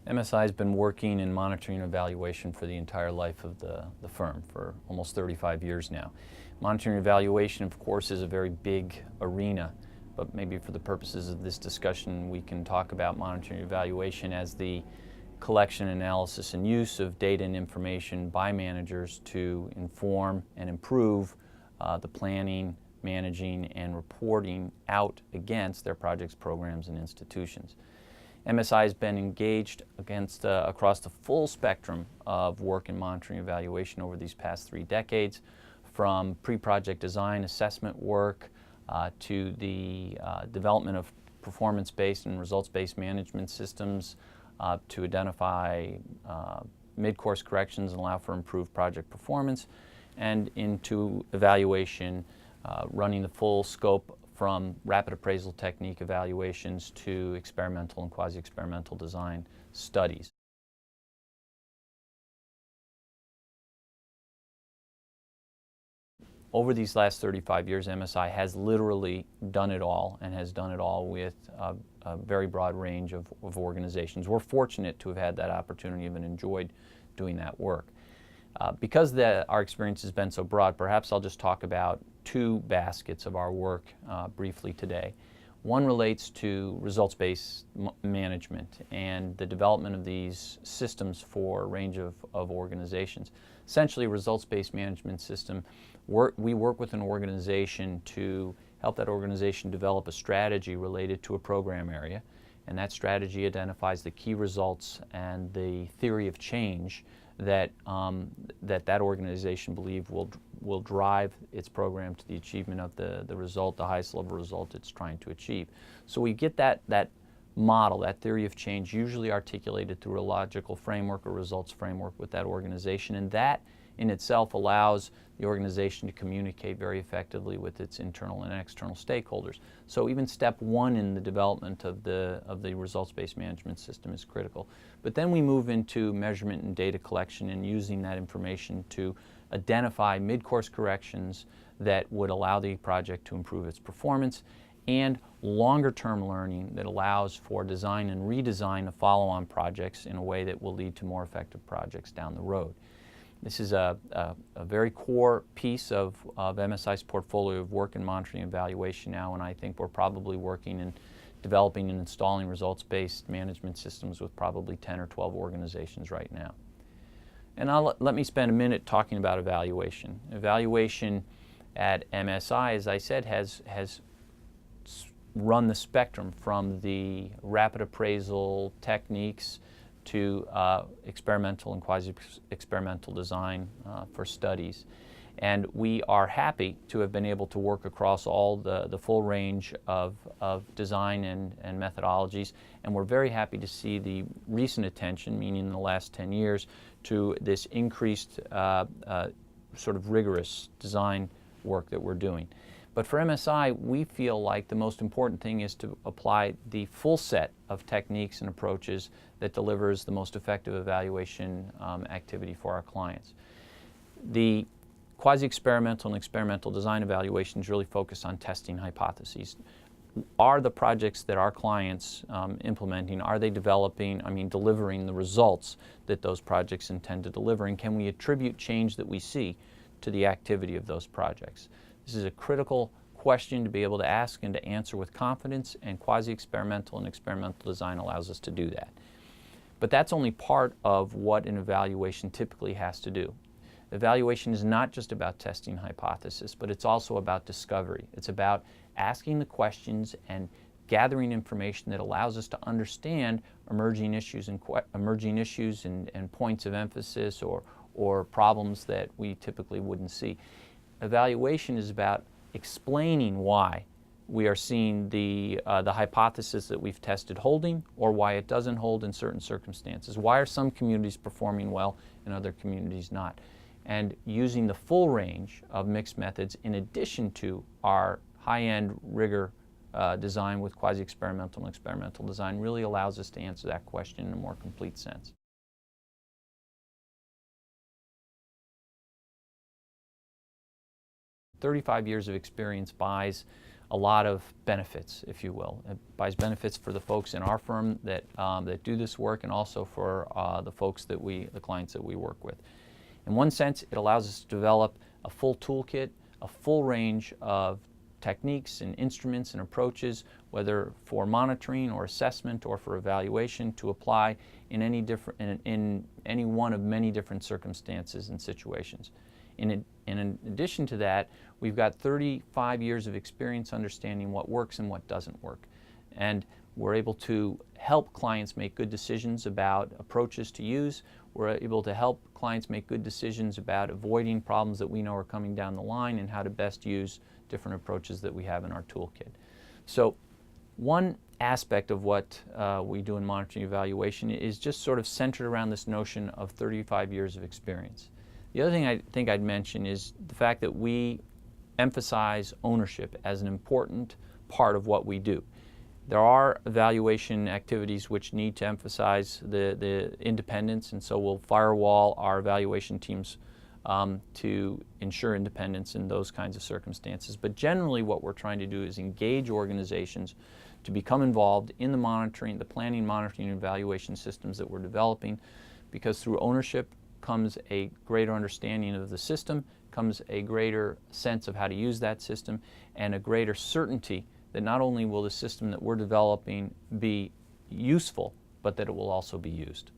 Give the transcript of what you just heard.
MSI has been working in monitoring and evaluation for the entire life of the firm, for almost 35 years now. Monitoring and evaluation, of course, is a very big arena, but maybe for the purposes of this discussion we can talk about monitoring and evaluation as the collection, analysis, and use of data and information by managers to inform and improve the planning, managing, and reporting out against their projects, programs, and institutions. MSI has been engaged across the full spectrum of work in monitoring and evaluation over these past 3 decades, from pre-project design assessment work to the development of performance-based and results-based management systems to identify mid-course corrections and allow for improved project performance, and into evaluation, running the full scope from rapid appraisal technique evaluations to experimental and quasi-experimental design studies. Over these last 35 years, MSI has literally done it all, and has done it all with a very broad range of organizations. We're fortunate to have had that opportunity and enjoyed doing that work. Because our experience has been so broad, perhaps I'll just talk about 2 baskets of our work briefly today. One relates to results-based management and the development of these systems for a range of organizations. Essentially, a results-based management system, we work with an organization to help that organization develop a strategy related to a program area, and that strategy identifies the key results and the theory of change that that organization believes will drive its program to the achievement of the result, the highest level result it's trying to achieve. So we get that model, that theory of change, usually articulated through a logical framework or results framework with that organization, and that in itself allows the organization to communicate very effectively with its internal and external stakeholders. So even step 1 in the development of the results-based management system is critical. But then we move into measurement and data collection and using that information to identify mid-course corrections that would allow the project to improve its performance, and longer-term learning that allows for design and redesign of follow-on projects in a way that will lead to more effective projects down the road. This is a very core piece of MSI's portfolio of work in monitoring and evaluation now, and I think we're probably working in developing and installing results-based management systems with probably 10 or 12 organizations right now. And let me spend a minute talking about evaluation. Evaluation at MSI, as I said, has run the spectrum from the rapid appraisal techniques to experimental and quasi-experimental design for studies. And we are happy to have been able to work across all the full range of design and methodologies, and we're very happy to see the recent attention, meaning in the last 10 years, to this increased sort of rigorous design work that we're doing. But for MSI, we feel like the most important thing is to apply the full set of techniques and approaches that delivers the most effective evaluation activity for our clients. The quasi-experimental and experimental design evaluations really focus on testing hypotheses. Are the projects that our clients implementing, are they delivering the results that those projects intend to deliver, and can we attribute change that we see to the activity of those projects? This is a critical question to be able to ask and to answer with confidence, and quasi-experimental and experimental design allows us to do that. But that's only part of what an evaluation typically has to do. Evaluation is not just about testing hypothesis, but it's also about discovery. It's about asking the questions and gathering information that allows us to understand emerging issues and points of emphasis or problems that we typically wouldn't see. Evaluation is about explaining why we are seeing the hypothesis that we've tested holding, or why it doesn't hold in certain circumstances. Why are some communities performing well and other communities not? And using the full range of mixed methods in addition to our high-end rigor design with quasi-experimental and experimental design really allows us to answer that question in a more complete sense. "35 years of experience buys a lot of benefits, if you will. It buys benefits for the folks in our firm that do this work, and also for the folks the clients that we work with. In one sense, it allows us to develop a full toolkit, a full range of techniques and instruments and approaches, whether for monitoring or assessment or for evaluation, to apply in any one of many different circumstances and situations. In addition to that, we've got 35 years of experience understanding what works and what doesn't work. And we're able to help clients make good decisions about approaches to use. We're able to help clients make good decisions about avoiding problems that we know are coming down the line and how to best use different approaches that we have in our toolkit. So one aspect of what we do in monitoring evaluation is just sort of centered around this notion of 35 years of experience. The other thing I think I'd mention is the fact that we emphasize ownership as an important part of what we do. There are evaluation activities which need to emphasize the independence, and so we'll firewall our evaluation teams to ensure independence in those kinds of circumstances. But generally what we're trying to do is engage organizations to become involved in the monitoring, the planning, monitoring, and evaluation systems that we're developing, because through ownership comes a greater understanding of the system, comes a greater sense of how to use that system, and a greater certainty that not only will the system that we're developing be useful, but that it will also be used.